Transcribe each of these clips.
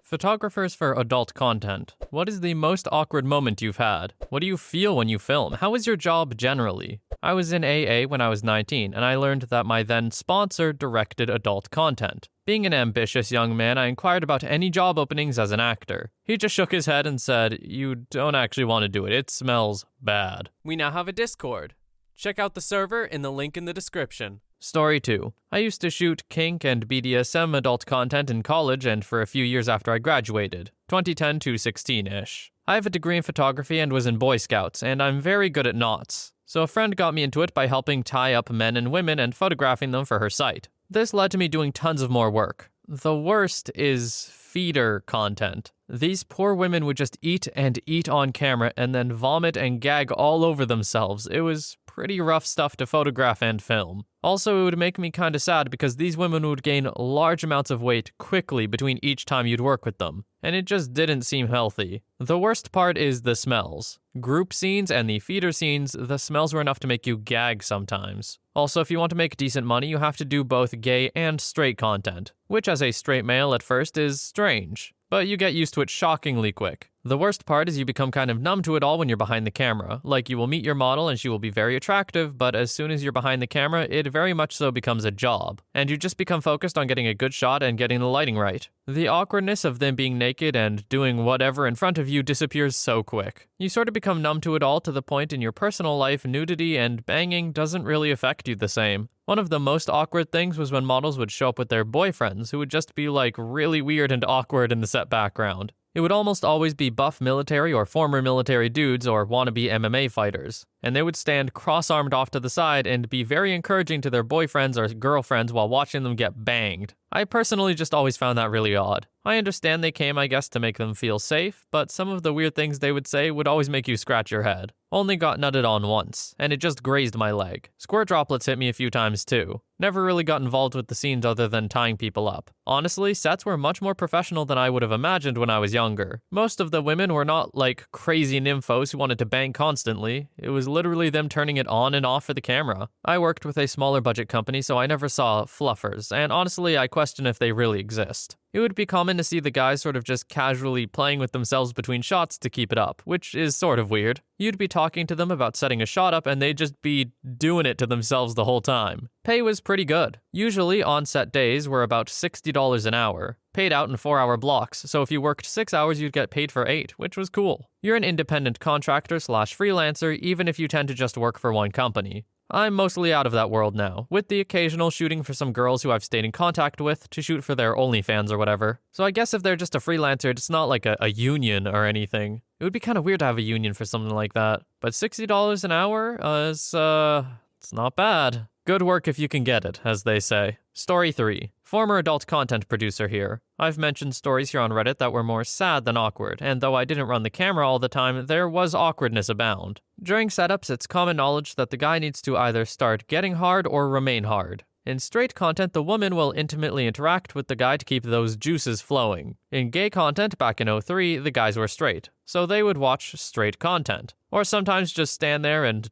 Photographers for adult content. What is the most awkward moment you've had? What do you feel when you film? How is your job generally? I was in AA when I was 19, and I learned that my then sponsor directed adult content. Being an ambitious young man, I inquired about any job openings as an actor. He just shook his head and said, "You don't actually want to do it. It smells bad." We now have a Discord. Check out the server in the link in the description. Story 2. I used to shoot Kink and BDSM adult content in college and for a few years after I graduated, 2010 to 16-ish. I have a degree in photography and was in Boy Scouts, and I'm very good at knots. So a friend got me into it by helping tie up men and women and photographing them for her site. This led to me doing tons of more work. The worst is feeder content. These poor women would just eat and eat on camera and then vomit and gag all over themselves. It was pretty rough stuff to photograph and film. Also, it would make me kinda sad because these women would gain large amounts of weight quickly between each time you'd work with them, and it just didn't seem healthy. The worst part is the smells. Group scenes and the feeder scenes, the smells were enough to make you gag sometimes. Also, if you want to make decent money, you have to do both gay and straight content, which as a straight male at first is strange, but you get used to it shockingly quick. The worst part is you become kind of numb to it all when you're behind the camera. Like, you will meet your model and she will be very attractive, but as soon as you're behind the camera, it very much so becomes a job. And you just become focused on getting a good shot and getting the lighting right. The awkwardness of them being naked and doing whatever in front of you disappears so quick. You sort of become numb to it all to the point in your personal life, nudity and banging doesn't really affect you the same. One of the most awkward things was when models would show up with their boyfriends, who would just be like really weird and awkward in the set background. It would almost always be buff military or former military dudes or wannabe MMA fighters, and they would stand cross-armed off to the side and be very encouraging to their boyfriends or girlfriends while watching them get banged. I personally just always found that really odd. I understand they came, I guess, to make them feel safe, but some of the weird things they would say would always make you scratch your head. Only got nutted on once, and it just grazed my leg. Squirt droplets hit me a few times too. Never really got involved with the scenes other than tying people up. Honestly, sets were much more professional than I would have imagined when I was younger. Most of the women were not like crazy nymphos who wanted to bang constantly. It was literally them turning it on and off for the camera. I worked with a smaller budget company, so I never saw fluffers, and honestly, I question if they really exist. It would be common to see the guys sort of just casually playing with themselves between shots to keep it up, which is sort of weird. You'd be talking to them about setting a shot up and they'd just be doing it to themselves the whole time. Pay was pretty good. Usually on-set days were about $60 an hour, paid out in 4-hour blocks, so if you worked 6 hours you'd get paid for 8, which was cool. You're an independent contractor/freelancer even if you tend to just work for one company. I'm mostly out of that world now, with the occasional shooting for some girls who I've stayed in contact with to shoot for their OnlyFans or whatever. So I guess if they're just a freelancer, it's not like a union or anything. It would be kind of weird to have a union for something like that. But $60 an hour it's not bad. Good work if you can get it, as they say. Story 3. Former adult content producer here. I've mentioned stories here on Reddit that were more sad than awkward, and though I didn't run the camera all the time, there was awkwardness abound. During setups, it's common knowledge that the guy needs to either start getting hard or remain hard. In straight content, the woman will intimately interact with the guy to keep those juices flowing. In gay content, back in 03, the guys were straight, so they would watch straight content. Or sometimes just stand there and,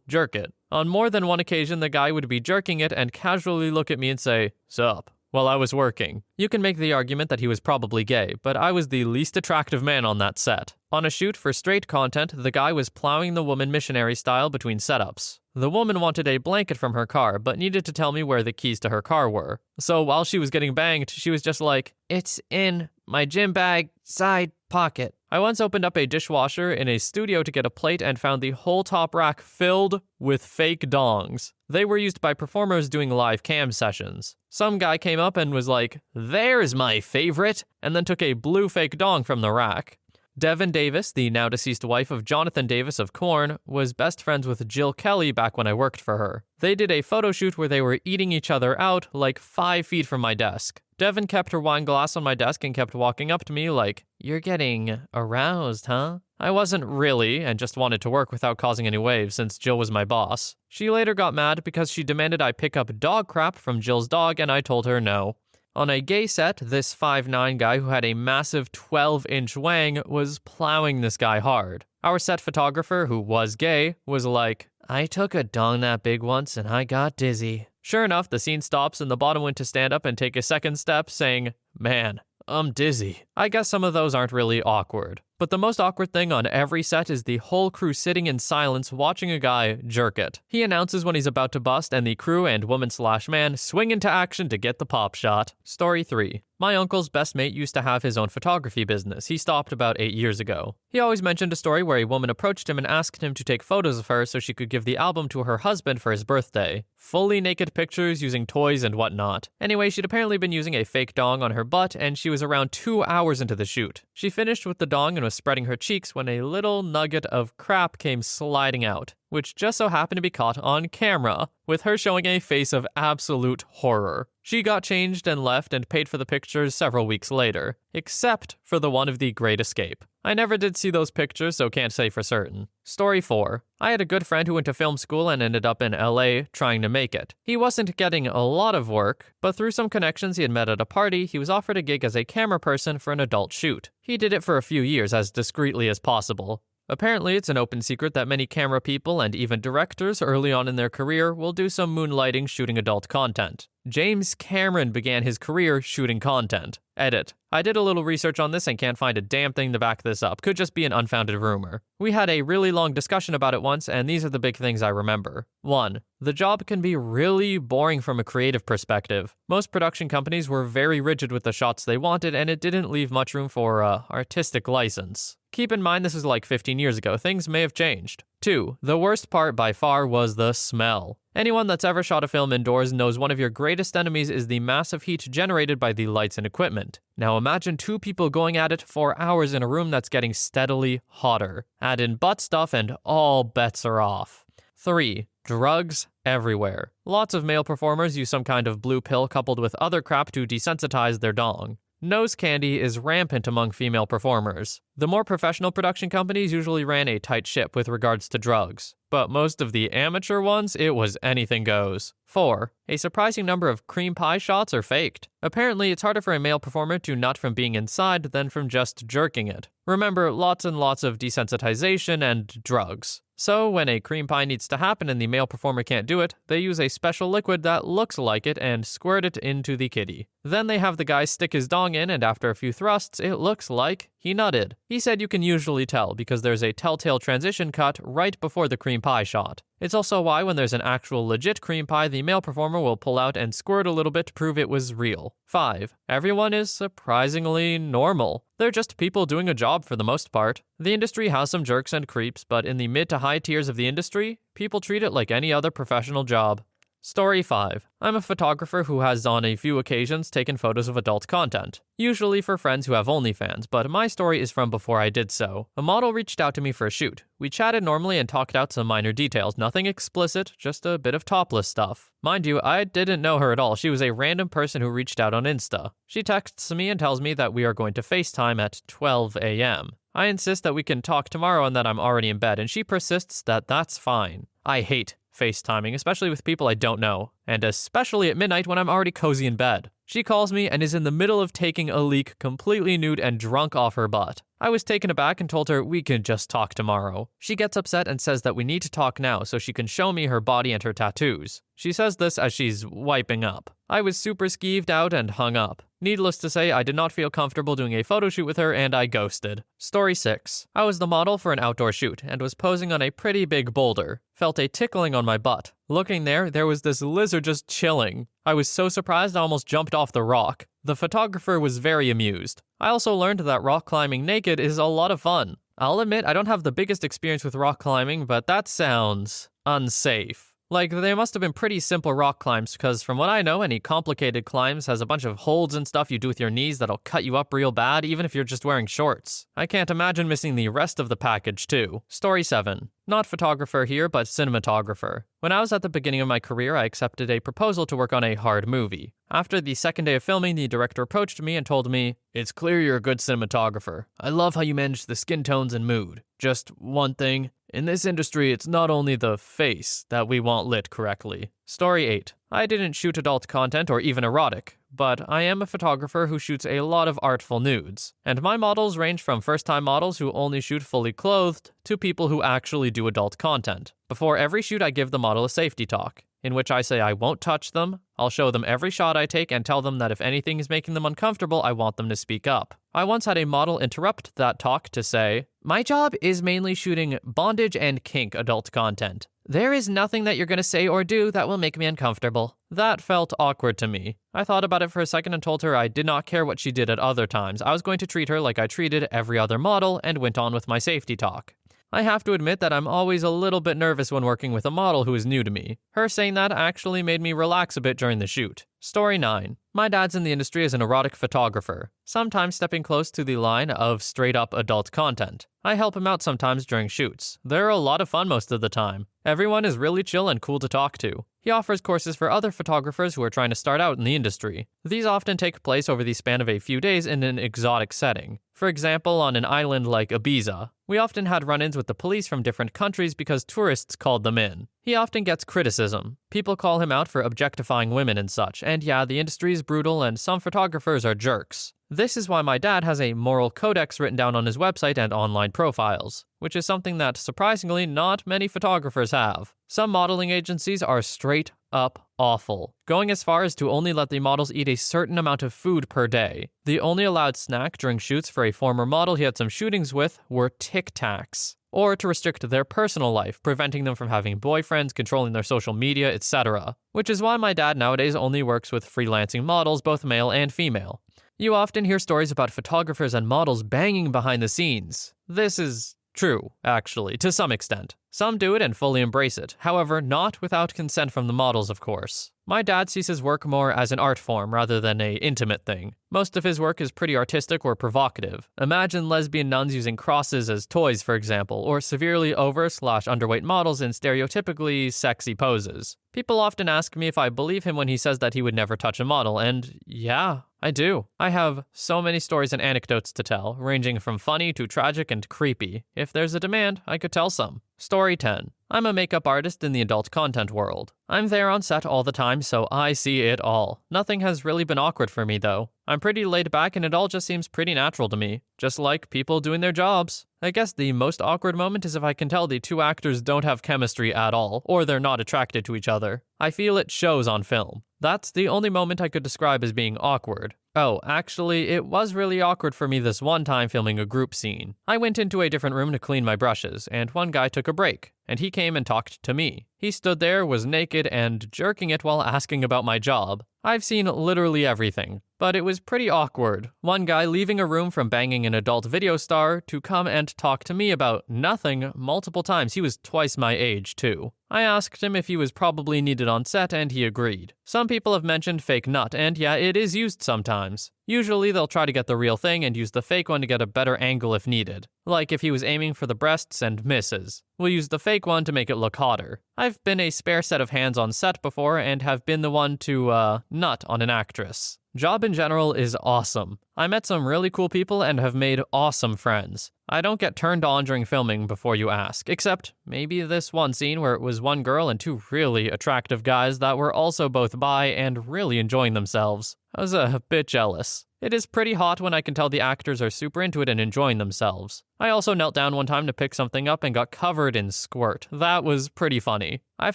jerk it. On more than one occasion, the guy would be jerking it and casually look at me and say, "Sup?" while I was working. You can make the argument that he was probably gay, but I was the least attractive man on that set. On a shoot for straight content, the guy was plowing the woman missionary style between setups. The woman wanted a blanket from her car, but needed to tell me where the keys to her car were. So while she was getting banged, she was just like, "It's in my gym bag, side pocket." I once opened up a dishwasher in a studio to get a plate and found the whole top rack filled with fake dongs. They were used by performers doing live cam sessions. Some guy came up and was like, "There's my favorite," and then took a blue fake dong from the rack. Devin Davis, the now deceased wife of Jonathan Davis of Korn, was best friends with Jill Kelly back when I worked for her. They did a photo shoot where they were eating each other out like 5 feet from my desk. Devin kept her wine glass on my desk and kept walking up to me like, "You're getting aroused, huh?" I wasn't really, and just wanted to work without causing any waves since Jill was my boss. She later got mad because she demanded I pick up dog crap from Jill's dog and I told her no. On a gay set, this 5'9" guy who had a massive 12-inch wang was plowing this guy hard. Our set photographer, who was gay, was like, "I took a dong that big once and I got dizzy." Sure enough, the scene stops and the bottom went to stand up and take a second step, saying, "Man, I'm dizzy. I guess some of those aren't really awkward. But the most awkward thing on every set is the whole crew sitting in silence watching a guy jerk it. He announces when he's about to bust, and the crew and woman/man swing into action to get the pop shot. Story 3. My uncle's best mate used to have his own photography business. He stopped about 8 years ago. He always mentioned a story where a woman approached him and asked him to take photos of her so she could give the album to her husband for his birthday. Fully naked pictures using toys and whatnot. Anyway, she'd apparently been using a fake dong on her butt, and she was around 2 hours into the shoot. She finished with the dong and was spreading her cheeks when a little nugget of crap came sliding out, which just so happened to be caught on camera, with her showing a face of absolute horror. She got changed and left and paid for the pictures several weeks later, except for the one of the Great Escape. I never did see those pictures, so can't say for certain. Story 4. I had a good friend who went to film school and ended up in LA trying to make it. He wasn't getting a lot of work, but through some connections he had met at a party, he was offered a gig as a camera person for an adult shoot. He did it for a few years as discreetly as possible. Apparently, it's an open secret that many camera people and even directors early on in their career will do some moonlighting shooting adult content. James Cameron began his career shooting content. Edit. I did a little research on this and can't find a damn thing to back this up. Could just be an unfounded rumor. We had a really long discussion about it once, and these are the big things I remember. 1. The job can be really boring from a creative perspective. Most production companies were very rigid with the shots they wanted, and it didn't leave much room for artistic license. Keep in mind this was like 15 years ago. Things may have changed. 2. The worst part by far was the smell. Anyone that's ever shot a film indoors knows one of your greatest enemies is the massive heat generated by the lights and equipment. Now imagine 2 people going at it for hours in a room that's getting steadily hotter. Add in butt stuff and all bets are off. 3. Drugs everywhere. Lots of male performers use some kind of blue pill coupled with other crap to desensitize their dong. Nose candy is rampant among female performers. The more professional production companies usually ran a tight ship with regards to drugs, but most of the amateur ones, it was anything goes. 4. A surprising number of cream pie shots are faked. Apparently, it's harder for a male performer to nut from being inside than from just jerking it. Remember, lots and lots of desensitization and drugs. So, when a cream pie needs to happen and the male performer can't do it, they use a special liquid that looks like it and squirt it into the kitty. Then they have the guy stick his dong in, and after a few thrusts, it looks like he nutted. He said you can usually tell because there's a telltale transition cut right before the cream pie shot. It's also why when there's an actual legit cream pie, the male performer will pull out and squirt a little bit to prove it was real. 5. Everyone is surprisingly normal. They're just people doing a job for the most part. The industry has some jerks and creeps, but in the mid to high tiers of the industry, people treat it like any other professional job. Story 5. I'm a photographer who has on a few occasions taken photos of adult content, usually for friends who have OnlyFans, but my story is from before I did so. A model reached out to me for a shoot. We chatted normally and talked out some minor details, nothing explicit, just a bit of topless stuff. Mind you, I didn't know her at all. She was a random person who reached out on Insta. She texts me and tells me that we are going to FaceTime at 12 a.m. I insist that we can talk tomorrow and that I'm already in bed, and she persists that that's fine. I hate FaceTiming, especially with people I don't know, and especially at midnight when I'm already cozy in bed. She calls me and is in the middle of taking a leak completely nude and drunk off her butt. I was taken aback and told her we can just talk tomorrow. She gets upset and says that we need to talk now so she can show me her body and her tattoos. She says this as she's wiping up. I was super skeeved out and hung up. Needless to say, I did not feel comfortable doing a photo shoot with her and I ghosted. Story 6. I was the model for an outdoor shoot and was posing on a pretty big boulder. Felt a tickling on my butt. Looking there was this lizard just chilling. I was so surprised I almost jumped off the rock. The photographer was very amused. I also learned that rock climbing naked is a lot of fun. I'll admit I don't have the biggest experience with rock climbing, but that sounds unsafe. Like, they must have been pretty simple rock climbs, because from what I know, any complicated climbs has a bunch of holds and stuff you do with your knees that'll cut you up real bad, even if you're just wearing shorts. I can't imagine missing the rest of the package, too. Story 7. Not photographer here, but cinematographer. When I was at the beginning of my career, I accepted a proposal to work on a hard movie. After the second day of filming, the director approached me and told me, "It's clear you're a good cinematographer. I love how you manage the skin tones and mood. Just one thing. In this industry, it's not only the face that we want lit correctly." Story 8. I didn't shoot adult content or even erotic, but I am a photographer who shoots a lot of artful nudes. And my models range from first-time models who only shoot fully clothed to people who actually do adult content. Before every shoot, I give the model a safety talk. in which I say I won't touch them. I'll show them every shot I take and tell them that if anything is making them uncomfortable, I want them to speak up. I once had a model interrupt that talk to say, "My job is mainly shooting bondage and kink adult content. There is nothing that you're going to say or do that will make me uncomfortable." That felt awkward to me. I thought about it for a second and told her I did not care what she did at other times. I was going to treat her like I treated every other model and went on with my safety talk. I have to admit that I'm always a little bit nervous when working with a model who is new to me. Her saying that actually made me relax a bit during the shoot. Story 9. My dad's in the industry as an erotic photographer, sometimes stepping close to the line of straight-up adult content. I help him out sometimes during shoots. They're a lot of fun most of the time. Everyone is really chill and cool to talk to. He offers courses for other photographers who are trying to start out in the industry. These often take place over the span of a few days in an exotic setting. For example, on an island like Ibiza. We often had run-ins with the police from different countries because tourists called them in. He often gets criticism. People call him out for objectifying women and such, and yeah, the industry is brutal and some photographers are jerks. This is why my dad has a moral codex written down on his website and online profiles, which is something that, surprisingly, not many photographers have. Some modeling agencies are straight up awful, going as far as to only let the models eat a certain amount of food per day. The only allowed snack during shoots for a former model he had some shootings with were Tic Tacs, or to restrict their personal life, preventing them from having boyfriends, controlling their social media, etc. Which is why my dad nowadays only works with freelancing models, both male and female. You often hear stories about photographers and models banging behind the scenes. This is true, actually, to some extent. Some do it and fully embrace it, however, not without consent from the models, of course. My dad sees his work more as an art form rather than an intimate thing. Most of his work is pretty artistic or provocative. Imagine lesbian nuns using crosses as toys, for example, or severely over/underweight models in stereotypically sexy poses. People often ask me if I believe him when he says that he would never touch a model, and yeah, I do. I have so many stories and anecdotes to tell, ranging from funny to tragic and creepy. If there's a demand, I could tell some. Story 10. I'm a makeup artist in the adult content world. I'm there on set all the time, so I see it all. Nothing has really been awkward for me, though. I'm pretty laid back and it all just seems pretty natural to me, just like people doing their jobs. I guess the most awkward moment is if I can tell the two actors don't have chemistry at all, or they're not attracted to each other. I feel it shows on film. That's the only moment I could describe as being awkward. Oh, actually, it was really awkward for me this one time filming a group scene. I went into a different room to clean my brushes, and one guy took a break, and he came and talked to me. He stood there, was naked, and jerking it while asking about my job. I've seen literally everything, but it was pretty awkward. One guy leaving a room from banging an adult video star to come and talk to me about nothing multiple times. He was twice my age, too. I asked him if he was probably needed on set, and he agreed. Some people have mentioned fake nut, and yeah, it is used sometimes. Usually they'll try to get the real thing and use the fake one to get a better angle if needed. Like if he was aiming for the breasts and misses. We'll use the fake one to make it look hotter. I've been a spare set of hands on set before and have been the one to, nut on an actress. Job in general is awesome. I met some really cool people and have made awesome friends. I don't get turned on during filming before you ask, except maybe this one scene where it was one girl and two really attractive guys that were also both bi and really enjoying themselves. I was a bit jealous. It is pretty hot when I can tell the actors are super into it and enjoying themselves. I also knelt down one time to pick something up and got covered in squirt. That was pretty funny. I've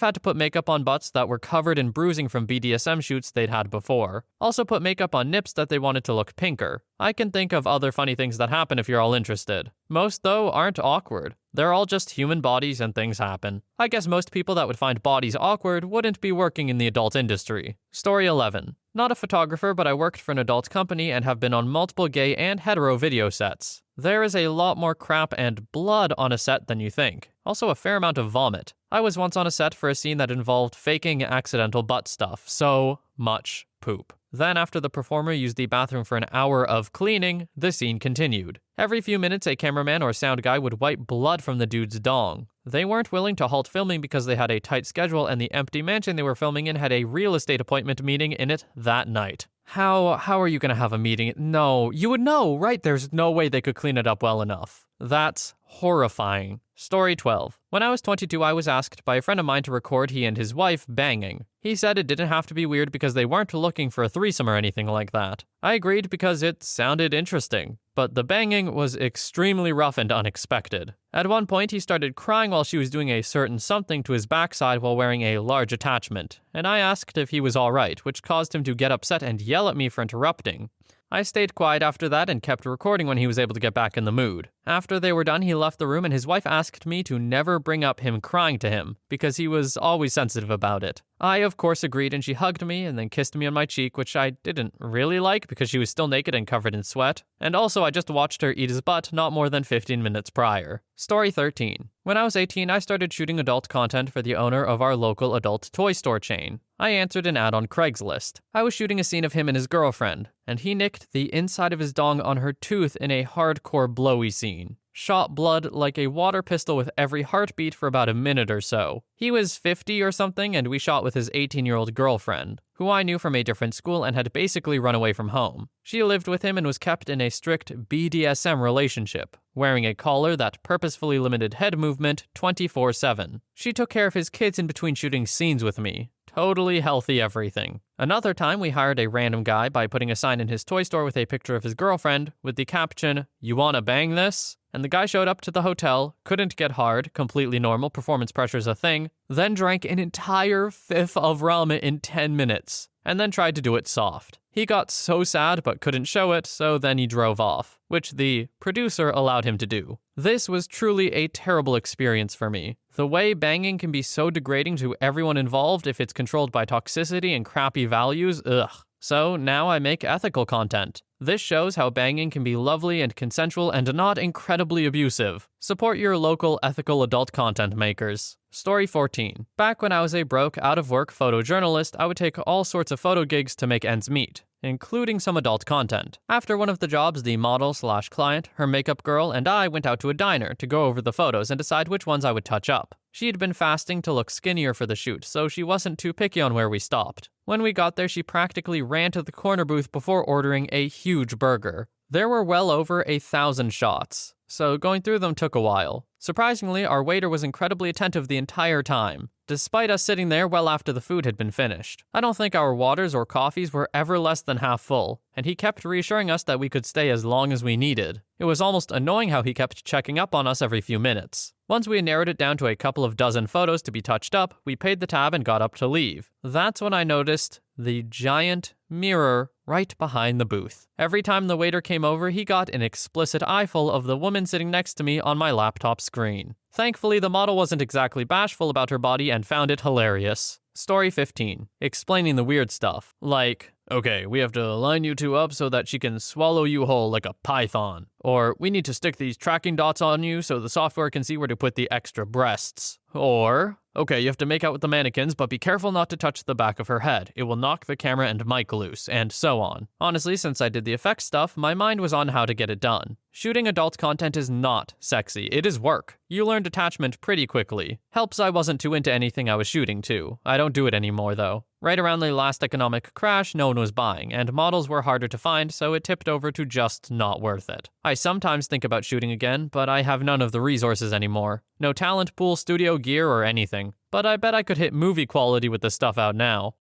had to put makeup on butts that were covered in bruising from BDSM shoots they'd had before. Also put makeup on nips that they wanted to look pinker. I can think of other funny things that happen if you're all interested. Most, though, aren't awkward. They're all just human bodies and things happen. I guess most people that would find bodies awkward wouldn't be working in the adult industry. Story 11. Not a photographer, but I worked for an adult company and have been on multiple gay and hetero video sets. There is a lot more crap and blood on a set than you think. Also a fair amount of vomit. I was once on a set for a scene that involved faking accidental butt stuff. So much poop. Then after the performer used the bathroom for an hour of cleaning, the scene continued. Every few minutes, a cameraman or sound guy would wipe blood from the dude's dong. They weren't willing to halt filming because they had a tight schedule and the empty mansion they were filming in had a real estate appointment meeting in it that night. How are you gonna have a meeting? No, you would know, right? There's no way they could clean it up well enough. That's horrifying. Story 12. When I was 22, I was asked by a friend of mine to record he and his wife banging. He said it didn't have to be weird because they weren't looking for a threesome or anything like that. I agreed because it sounded interesting, but the banging was extremely rough and unexpected. At one point, he started crying while she was doing a certain something to his backside while wearing a large attachment, and I asked if he was alright, which caused him to get upset and yell at me for interrupting. I stayed quiet after that and kept recording when he was able to get back in the mood. After they were done, he left the room and his wife asked me to never bring up him crying to him, because he was always sensitive about it. I, of course, agreed and she hugged me and then kissed me on my cheek, which I didn't really like because she was still naked and covered in sweat. And also, I just watched her eat his butt not more than 15 minutes prior. Story 13. When I was 18, I started shooting adult content for the owner of our local adult toy store chain. I answered an ad on Craigslist. I was shooting a scene of him and his girlfriend, and he nicked the inside of his dong on her tooth in a hardcore blowy scene. Shot blood like a water pistol with every heartbeat for about a minute or so. He was 50 or something, and we shot with his 18-year-old girlfriend, who I knew from a different school and had basically run away from home. She lived with him and was kept in a strict BDSM relationship, wearing a collar that purposefully limited head movement 24/7. She took care of his kids in between shooting scenes with me. Totally healthy everything. Another time, we hired a random guy by putting a sign in his toy store with a picture of his girlfriend with the caption, "You wanna bang this?" And the guy showed up to the hotel, couldn't get hard, completely normal, performance pressure's a thing, then drank an entire fifth of rum in 10 minutes, and then tried to do it soft. He got so sad but couldn't show it, so then he drove off, which the producer allowed him to do. This was truly a terrible experience for me. The way banging can be so degrading to everyone involved if it's controlled by toxicity and crappy values, ugh. So now I make ethical content. This shows how banging can be lovely and consensual and not incredibly abusive. Support your local ethical adult content makers. Story 14. Back when I was a broke, out-of-work photojournalist, I would take all sorts of photo gigs to make ends meet, including some adult content. After one of the jobs, the model/client, her makeup girl, and I went out to a diner to go over the photos and decide which ones I would touch up. She had been fasting to look skinnier for the shoot, so she wasn't too picky on where we stopped. When we got there, she practically ran to the corner booth before ordering a huge burger. There were well over 1,000 shots, so going through them took a while. Surprisingly, our waiter was incredibly attentive the entire time, despite us sitting there well after the food had been finished. I don't think our waters or coffees were ever less than half full, and he kept reassuring us that we could stay as long as we needed. It was almost annoying how he kept checking up on us every few minutes. Once we narrowed it down to a couple of dozen photos to be touched up, we paid the tab and got up to leave. That's when I noticed the giant mirror right behind the booth. Every time the waiter came over, he got an explicit eyeful of the woman sitting next to me on my laptop screen. Thankfully, the model wasn't exactly bashful about her body and found it hilarious. Story 15. Explaining the weird stuff. Like, okay, we have to line you two up so that she can swallow you whole like a python. Or, we need to stick these tracking dots on you so the software can see where to put the extra breasts. Or, okay, you have to make out with the mannequins, but be careful not to touch the back of her head. It will knock the camera and mic loose, and so on. Honestly, since I did the effects stuff, my mind was on how to get it done. Shooting adult content is not sexy. It is work. You learn detachment pretty quickly. Helps I wasn't too into anything I was shooting too. I don't do it anymore though. Right around the last economic crash, no one was buying, and models were harder to find, so it tipped over to just not worth it. I sometimes think about shooting again, but I have none of the resources anymore. No talent pool, studio gear, or anything. But I bet I could hit movie quality with the stuff out now.